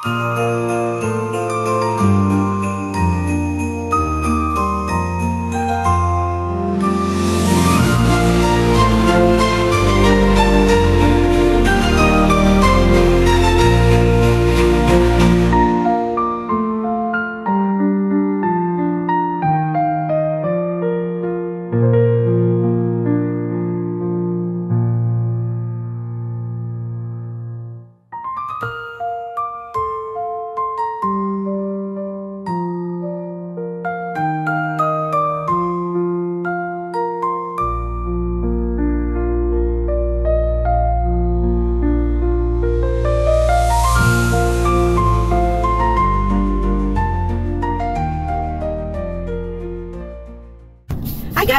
Hi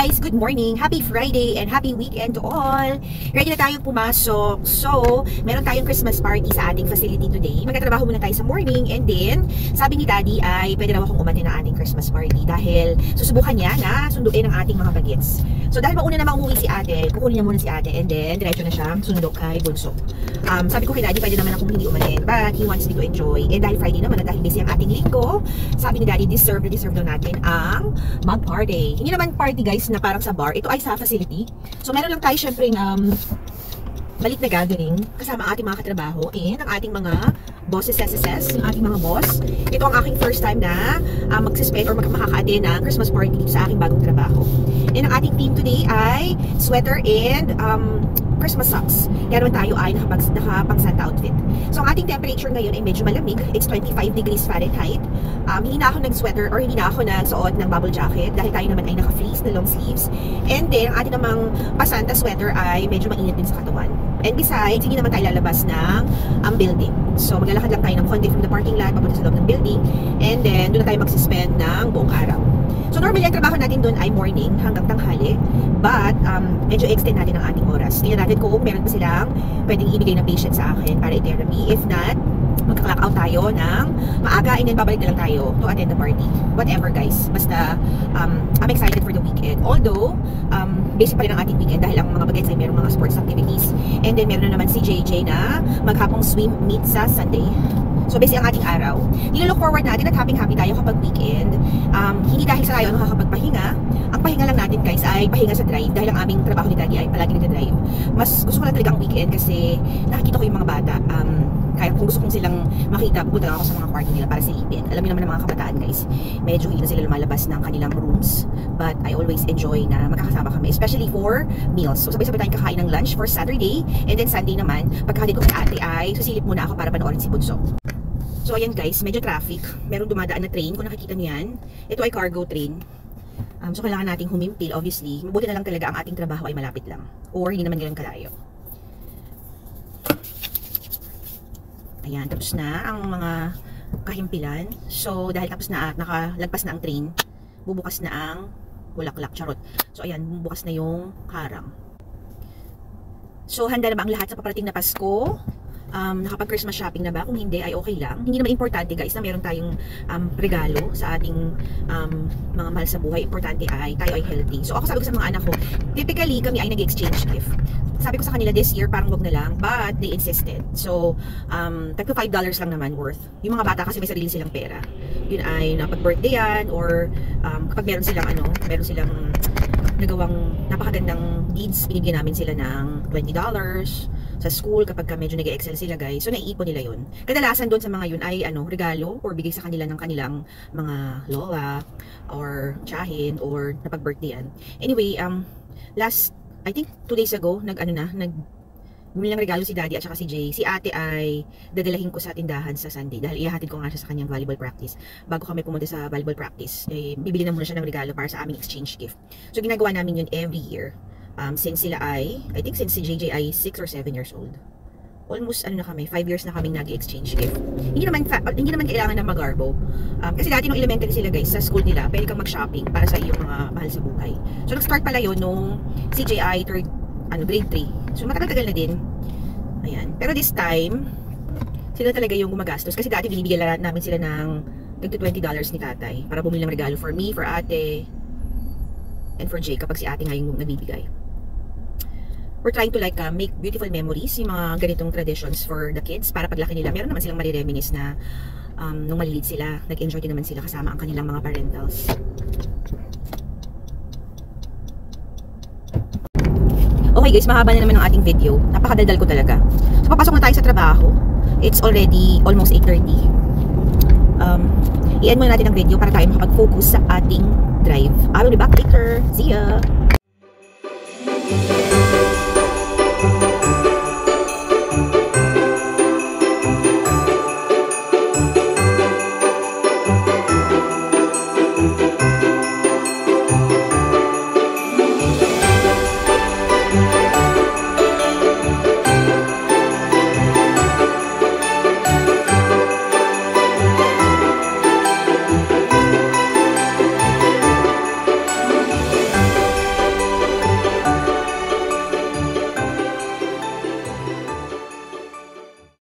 guys! Good morning! Happy Friday and happy weekend to all! Ready na tayong pumasok. So, meron tayong Christmas party sa ating facility today. Magtatrabaho muna tayo sa morning and then, sabi ni Daddy ay pwede raw akong umatin ng ating Christmas party dahil susubukan niya na sunduin ang ating mga bagets. So, dahil mauna na umuwi si ate, kukunin niya muna si ate and then, diretso na siya sundo kay Bunso. Sabi ko kay Daddy, pwede naman akong hindi umatin but he wants me to enjoy. And dahil Friday naman at dahil busy ang ating linggo, sabi ni Daddy, deserve daw natin ang mag-party. Hindi naman party guys na parang sa bar, ito ay sa facility. So meron lang tayo syempre maliit na gathering kasama ang ating mga katrabaho and ang ating mga bosses, yung ating mga boss. Ito ang aking first time na mag-spend or makaka-attend ng Christmas party dito sa aking bagong trabaho. And ang ating team today ay sweater and Christmas socks. Kaya naman tayo ay nakapang Santa outfit. So ang ating temperature ngayon ay medyo malamig. It's 25 degrees Fahrenheit. Hindi na ako nag-sweater or hindi na ako nagsuot ng bubble jacket dahil tayo naman ay naka-freeze na long sleeves. And then ang ating namang pasanta sweater ay medyo mainit din sa katawan. And besides, hindi naman tayo lalabas ng building. So maglalakad lang tayo ng konti from the parking lot papunta sa loob ng building. And then doon na tayo mag-suspend ng buong araw. So normally ang trabaho natin doon ay morning hanggang tanghali. But medyo extend natin ang ating oras. Tingnan natin kung meron pa silang pwedeng ibigay na patient sa akin para i-therapy. If not, magka-clock out tayo ng maaga and then babalik na lang tayo to attend the party. Whatever guys. Basta I'm excited for the weekend. Although, basic pa rin ang ating weekend dahil ang mga bagets ay merong mga sports activities. And then meron na naman si JJ na maghapong swim meet sa Sunday. So basically ang ating araw, nilolook forward natin at happy tayo kapag weekend. Hindi dahil sa tayo nakakapagpahinga. Ang pahinga lang natin guys ay pahinga sa drive dahil ang aming trabaho ni Daddy ay palagi nagda-drive. Mas gusto ko lang talaga ang weekend kasi nakikita ko yung mga bata. Kaya kung gusto kong silang makita, pupunta lang ako sa mga kwarto nila para silipin. Alam niyo naman ng mga kabataan guys, medyo hindi na sila lumalabas ng kanilang rooms. But I always enjoy na magkakasama kami, especially for meals. So sabay-sabay tayong kakain ng lunch for Saturday. And then Sunday naman, pagkakatid ko kay ate ay susilip muna ako para panoorin si Bunso. So ayan guys, medyo traffic. Meron dumadaan na train, kung nakikita niyo yan. Ito ay cargo train. So kailangan nating humimpil, obviously. Mabuti na lang talaga ang ating trabaho ay malapit lang. Or hindi naman ganoon kalayo. Ayan, tapos na ang mga kahimpilan. So dahil tapos na, nakalagpas na ang train, bubukas na ang bulaklak, charot. So ayan, bubukas na yung harang. So handa na ba ang lahat sa paparating na Pasko? Nakapag Christmas shopping na ba? Kung hindi ay okay lang. Hindi naman importante guys na meron tayong regalo sa ating mga mahal sa buhay. Importante ay tayo ay healthy. So ako sabi ko sa mga anak ko, typically kami ay nag-exchange gift. Sabi ko sa kanila this year parang wag na lang, but they insisted. So tagto $5 lang naman worth. Yung mga bata kasi may sarili silang pera. Yun ay napag-birthday yan or kapag meron silang nagawang napakagandang deeds, binigyan namin sila ng $20 sa school kapag medyo nag-excel sila guys. So naiipon nila yun. Kadalasan doon sa mga yun ay regalo or bigay sa kanila ng kanilang mga lola or tiyahin or napag-birthdayan. Anyway, last I think 2 days ago bumili ng regalo si Daddy at saka si Jay. Si ate ay dadalahin ko sa tindahan sa Sunday dahil ihahatid ko nga siya sa kanyang volleyball practice. Bago kami pumunta sa volleyball practice, bibili na muna siya ng regalo para sa aming exchange gift. So ginagawa namin yun every year. Since sila I think since si JJ ay 6 or 7 years old. Almost na kami, 5 years na kaming nag-exchange gift. Hindi naman kailangan na magarbo. Kasi dati nung elementary sila guys, sa school nila, pwede kang mag-shopping para sa iyong mga mahal sa buhay. So nag-start pala yun nung CJI grade 3. So matagal-tagal na din. Ayan. Pero this time, sila talaga yung gumagastos. Kasi dati binibigyan namin sila ng $20 ni tatay para bumili ng regalo for me, for ate, and for Jay kapag si ate nga yung nagbibigay. we're trying to like make beautiful memories, yung mga ganitong traditions for the kids, para paglaki nila, meron naman silang marireminis na nung maliliit sila, nag-enjoy din naman sila kasama ang kanilang mga parentals. Okay guys, mahaba na naman ang ating video. Napakadaldal ko talaga. So, papasok na tayo sa trabaho. It's already almost 8:30. I-end muna natin ang video para tayo makapag-focus sa ating drive. I will be back later. See ya!